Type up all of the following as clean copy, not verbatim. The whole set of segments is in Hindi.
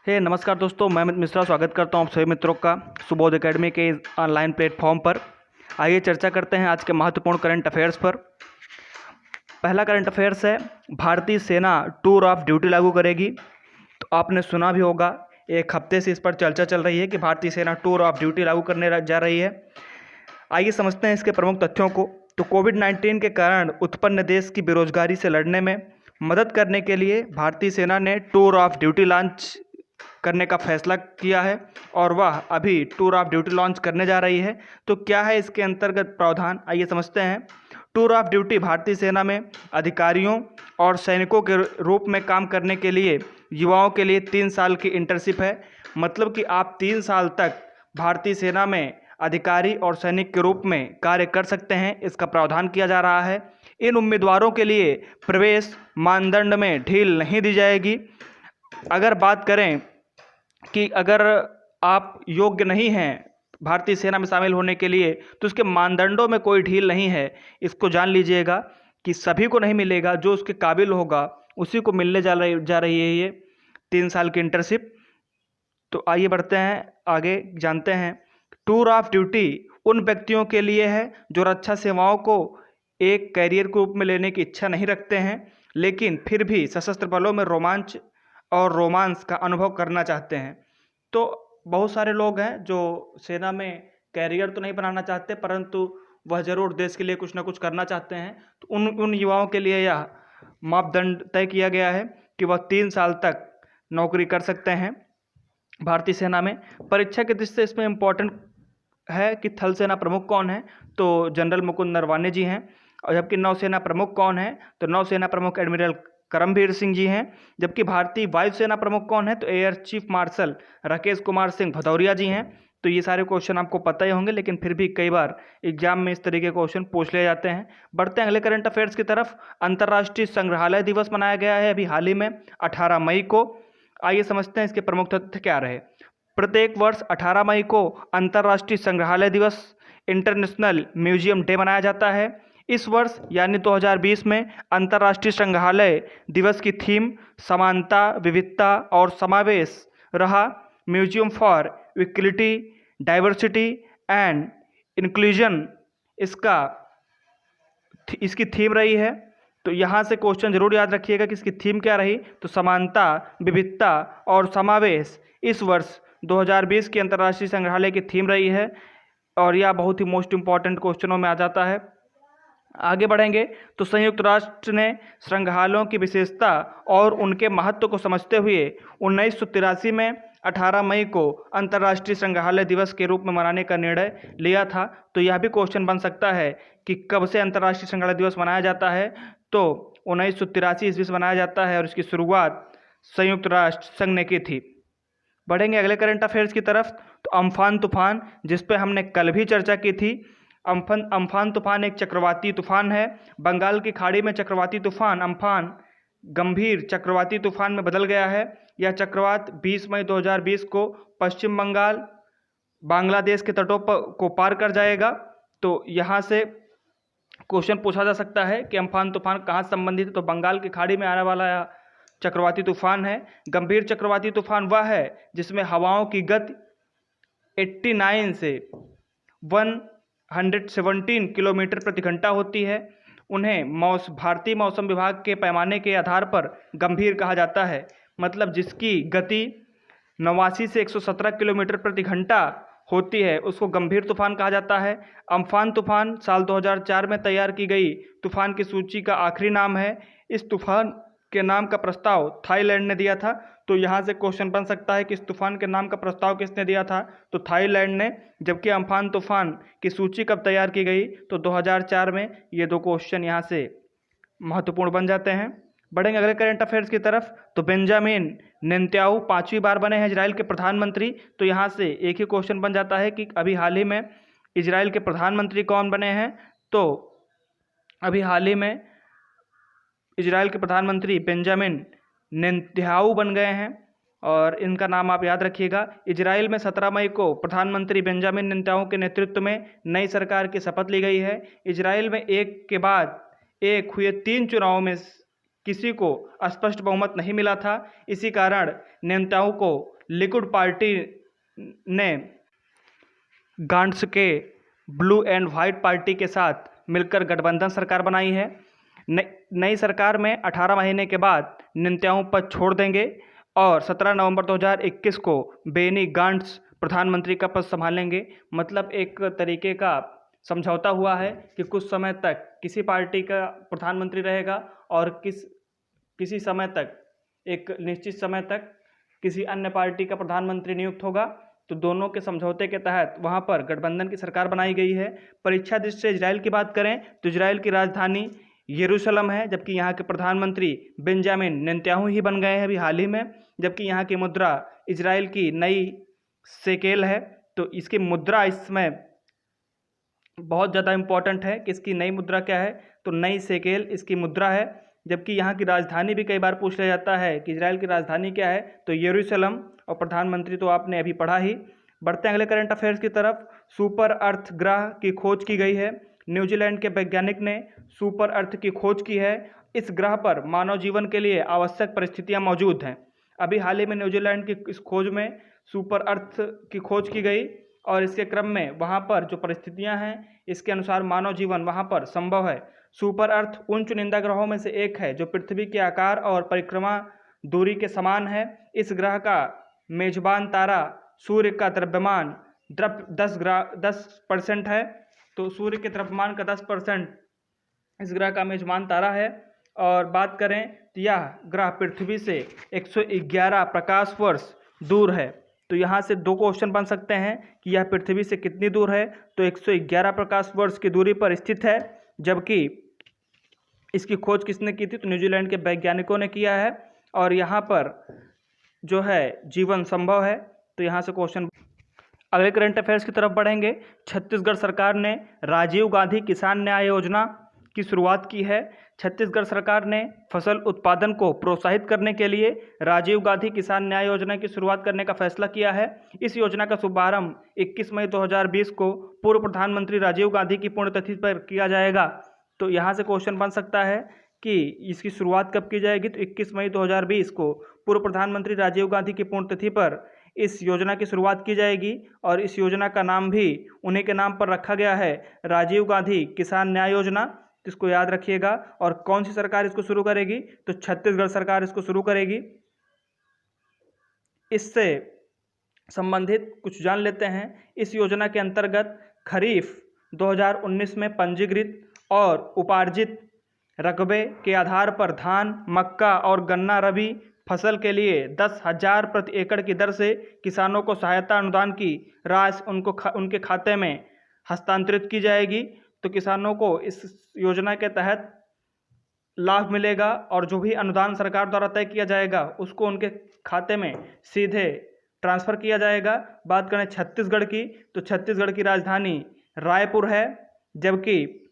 नमस्कार दोस्तों, मैं अमित मिश्रा स्वागत करता हूं आप सभी मित्रों का सुबोध एकेडमी के इस ऑनलाइन प्लेटफॉर्म पर। आइए चर्चा करते हैं आज के महत्वपूर्ण करंट अफेयर्स पर। पहला करंट अफेयर्स है, भारतीय सेना टूर ऑफ ड्यूटी लागू करेगी। तो आपने सुना भी होगा, एक हफ्ते से इस पर चर्चा चल रही है कि भारतीय सेना टूर ऑफ ड्यूटी लागू करने जा रही है। आइए समझते हैं इसके प्रमुख तथ्यों को। तो कोविड-19 के कारण उत्पन्न देश की बेरोजगारी से लड़ने में मदद करने के लिए भारतीय सेना ने टूर ऑफ ड्यूटी लॉन्च करने का फैसला किया है और वह अभी टूर ऑफ ड्यूटी लॉन्च करने जा रही है। तो क्या है इसके अंतर्गत प्रावधान, आइए समझते हैं। टूर ऑफ ड्यूटी भारतीय सेना में अधिकारियों और सैनिकों के रूप में काम करने के लिए युवाओं के लिए 3 साल की इंटर्नशिप है। मतलब कि आप 3 साल तक भारतीय सेना में अधिकारी और सैनिक के रूप में कार्य कर सकते हैं, इसका प्रावधान किया जा रहा है। इन उम्मीदवारों के लिए प्रवेश मानदंड में ढील नहीं दी जाएगी। अगर बात करें कि अगर आप योग्य नहीं हैं भारतीय सेना में शामिल होने के लिए, तो उसके मानदंडों में कोई ढील नहीं है। इसको जान लीजिएगा कि सभी को नहीं मिलेगा, जो उसके काबिल होगा उसी को मिलने जा रही है ये 3 साल की इंटर्नशिप। तो आइए बढ़ते हैं आगे, जानते हैं। टूर ऑफ ड्यूटी उन व्यक्तियों के लिए है जो रक्षा सेवाओं को एक कैरियर के रूप में लेने की इच्छा नहीं रखते हैं, लेकिन फिर भी सशस्त्र बलों में रोमांच और रोमांस का अनुभव करना चाहते हैं। तो बहुत सारे लोग हैं जो सेना में कैरियर तो नहीं बनाना चाहते, परंतु वह ज़रूर देश के लिए कुछ ना कुछ करना चाहते हैं। तो उन युवाओं के लिए यह मापदंड तय किया गया है कि वह 3 साल तक नौकरी कर सकते हैं भारतीय सेना में। परीक्षा की दृष्टि से इसमें इम्पोर्टेंट है कि थल सेना प्रमुख कौन है, तो जनरल मुकुंद नरवाने जी हैं। और जबकि नौसेना प्रमुख कौन है, तो नौसेना प्रमुख एडमिरल करमबीर सिंह जी हैं। जबकि भारतीय वायुसेना प्रमुख कौन है, तो air chief marshal Rakesh Kumar Singh Bhadauria ji हैं। तो ये सारे क्वेश्चन आपको पता ही होंगे, लेकिन फिर भी कई बार एग्जाम में इस तरीके के क्वेश्चन पूछ लिए जाते हैं। बढ़ते हैं अगले करंट अफेयर्स की तरफ। अंतर्राष्ट्रीय संग्रहालय दिवस मनाया गया है अभी हाल ही में 18 मई को। आइए समझते हैं इसके प्रमुख तथ्य क्या रहे। प्रत्येक वर्ष 18 मई को अंतर्राष्ट्रीय संग्रहालय दिवस, इंटरनेशनल म्यूजियम डे मनाया जाता है। इस वर्ष यानी 2020 में अंतर्राष्ट्रीय संग्रहालय दिवस की थीम समानता, विविधता और समावेश रहा। Museum for equity, diversity and inclusion इसकी थीम रही है। तो यहाँ से क्वेश्चन जरूर याद रखिएगा कि इसकी थीम क्या रही, तो समानता, विविधता और समावेश इस वर्ष 2020 की अंतर्राष्ट्रीय संग्रहालय की थीम रही है और यह बहुत ही मोस्ट इंपॉर्टेंट क्वेश्चनों में आ जाता है। आगे बढ़ेंगे तो संयुक्त राष्ट्र ने संग्रहालयों की विशेषता और उनके महत्व को समझते हुए 1983 में 18 मई को अंतर्राष्ट्रीय संग्रहालय दिवस के रूप में मनाने का निर्णय लिया था। तो यह भी क्वेश्चन बन सकता है कि कब से अंतर्राष्ट्रीय संग्रहालय दिवस मनाया जाता है, तो 1983 ईस्वी से मनाया जाता है और इसकी शुरुआत संयुक्त राष्ट्र संघ ने की थी। बढ़ेंगे अगले करंट अफेयर्स की तरफ। तो अम्फान तूफान, जिस पे हमने कल भी चर्चा की थी। अम्फान तूफान एक चक्रवाती तूफान है। बंगाल की खाड़ी में चक्रवाती तूफान अम्फान गंभीर चक्रवाती तूफान में बदल गया है। यह चक्रवात 20 मई 2020 को पश्चिम बंगाल, बांग्लादेश के तटों को पार कर जाएगा। तो यहाँ से क्वेश्चन पूछा जा सकता है कि अम्फान तूफान कहाँ संबंधित है, तो बंगाल की खाड़ी में आने वाला चक्रवाती तूफान है। गंभीर चक्रवाती तूफान वह है जिसमें हवाओं की गति 89 से 117 किलोमीटर प्रति घंटा होती है। उन्हें भारतीय मौसम विभाग के पैमाने के आधार पर गंभीर कहा जाता है। मतलब जिसकी गति 89 से 117 किलोमीटर प्रति घंटा होती है उसको गंभीर तूफान कहा जाता है। अम्फान तूफान साल 2004 में तैयार की गई तूफान की सूची का आखिरी नाम है। इस तूफान के नाम का प्रस्ताव थाईलैंड ने दिया था। तो यहाँ से क्वेश्चन बन सकता है कि इस तूफान के नाम का प्रस्ताव किसने दिया था, तो थाईलैंड ने। जबकि अम्फान तूफान की सूची कब तैयार की गई, तो 2004 में। ये दो क्वेश्चन यहाँ से महत्वपूर्ण बन जाते हैं। बढ़ेंगे अगले करंट अफेयर्स की तरफ। तो बेंजामिन नेतन्याहू 5वीं बार बने हैं इजराइल के प्रधानमंत्री। तो यहाँ से एक ही क्वेश्चन बन जाता है कि अभी हाल ही में इजराइल के प्रधानमंत्री कौन बने हैं, तो अभी हाल ही में इजराइल के प्रधानमंत्री बेंजामिन नेतन्याहू बन गए हैं और इनका नाम आप याद रखिएगा। इजराइल में 17 मई को प्रधानमंत्री बेंजामिन नेतन्याहू के नेतृत्व में नई सरकार की शपथ ली गई है। इजराइल में एक के बाद एक हुए 3 चुनावों में किसी को स्पष्ट बहुमत नहीं मिला था। इसी कारण नेतन्याहू को लिकुड पार्टी ने गांट्स के ब्लू एंड वाइट पार्टी के साथ मिलकर गठबंधन सरकार बनाई है। नई सरकार में 18 महीने के बाद नेतन्याहू पद छोड़ देंगे और 17 नवंबर 2021 को बेनी गांट्स प्रधानमंत्री का पद संभालेंगे। मतलब एक तरीके का समझौता हुआ है कि कुछ समय तक किसी पार्टी का प्रधानमंत्री रहेगा और किसी समय तक, एक निश्चित समय तक किसी अन्य पार्टी का प्रधानमंत्री नियुक्त होगा। तो दोनों के समझौते के तहत वहाँ पर गठबंधन की सरकार बनाई गई है। परीक्षा दृष्टि से इजराइल की बात करें तो इजराइल की राजधानी यरूशलेम है, जबकि यहाँ के प्रधानमंत्री बेंजामिन नेतन्याहू ही बन गए हैं अभी हाल ही में। जबकि यहाँ की मुद्रा इजराइल की नई शेकेल है। तो इसकी मुद्रा इस समय बहुत ज़्यादा इम्पोर्टेंट है कि इसकी नई मुद्रा क्या है, तो नई शेकेल इसकी मुद्रा है। जबकि यहाँ की राजधानी भी कई बार पूछ लिया जाता है कि इजराइल की राजधानी क्या है, तो यरूशलेम, और प्रधानमंत्री तो आपने अभी पढ़ा ही। बढ़ते हैं अगले करंट अफेयर्स की तरफ। सुपर अर्थ ग्रह की खोज की गई है। न्यूजीलैंड के वैज्ञानिक ने सुपर अर्थ की खोज की है। इस ग्रह पर मानव जीवन के लिए आवश्यक परिस्थितियां मौजूद हैं। अभी हाल ही में न्यूजीलैंड की इस खोज में सुपर अर्थ की खोज की गई और इसके क्रम में वहाँ पर जो परिस्थितियां हैं इसके अनुसार मानव जीवन वहाँ पर संभव है। सुपर अर्थ उन चुनिंदा ग्रहों में से एक है जो पृथ्वी के आकार और परिक्रमा दूरी के समान है। इस ग्रह का मेजबान तारा सूर्य का द्रव्यमान 10% है। तो सूर्य के द्रव्यमान का 10% इस ग्रह का मेजबान तारा है। और बात करें तो यह ग्रह पृथ्वी से 111 प्रकाश वर्ष दूर है। तो यहाँ से दो क्वेश्चन बन सकते हैं कि यह पृथ्वी से कितनी दूर है, तो 111 प्रकाश वर्ष की दूरी पर स्थित है। जबकि इसकी खोज किसने की थी, तो न्यूजीलैंड के वैज्ञानिकों ने किया है और यहाँ पर जो है जीवन संभव है। तो यहाँ से क्वेश्चन। अगले करंट अफेयर्स की तरफ बढ़ेंगे। छत्तीसगढ़ सरकार ने राजीव गांधी किसान न्याय योजना की शुरुआत की है। छत्तीसगढ़ सरकार ने फसल उत्पादन को प्रोत्साहित करने के लिए राजीव गांधी किसान न्याय योजना की शुरुआत करने का फैसला किया है। इस योजना का शुभारंभ 21 मई 2020 को पूर्व प्रधानमंत्री राजीव गांधी की पुण्यतिथि पर किया जाएगा। तो यहाँ से क्वेश्चन बन सकता है कि इसकी शुरुआत कब की जाएगी, तो 21 मई 2020 को पूर्व प्रधानमंत्री राजीव गांधी की पुण्यतिथि पर इस योजना की शुरुआत की जाएगी और इस योजना का नाम भी उन्हीं के नाम पर रखा गया है, राजीव गांधी किसान न्याय योजना। इसको याद रखिएगा। और कौन सी सरकार इसको शुरू करेगी, तो छत्तीसगढ़ सरकार इसको शुरू करेगी। इससे संबंधित कुछ जान लेते हैं। इस योजना के अंतर्गत खरीफ 2019 में पंजीकृत और उपार्जित रकबे के आधार पर धान, मक्का और गन्ना रबी फसल के लिए 10,000 प्रति एकड़ की दर से किसानों को सहायता अनुदान की राशि उनके खाते में हस्तांतरित की जाएगी। तो किसानों को इस योजना के तहत लाभ मिलेगा और जो भी अनुदान सरकार द्वारा तय किया जाएगा उसको उनके खाते में सीधे ट्रांसफ़र किया जाएगा। बात करें छत्तीसगढ़ की, तो छत्तीसगढ़ की राजधानी रायपुर है। जबकि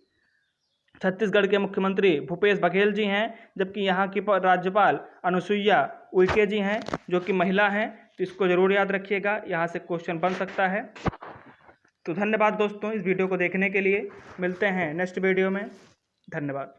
छत्तीसगढ़ के मुख्यमंत्री भूपेश बघेल जी हैं, जबकि यहाँ की राज्यपाल अनुसुईया उइके जी हैं जो कि महिला हैं। तो इसको ज़रूर याद रखिएगा, यहाँ से क्वेश्चन बन सकता है। तो धन्यवाद दोस्तों इस वीडियो को देखने के लिए। मिलते हैं नेक्स्ट वीडियो में। धन्यवाद।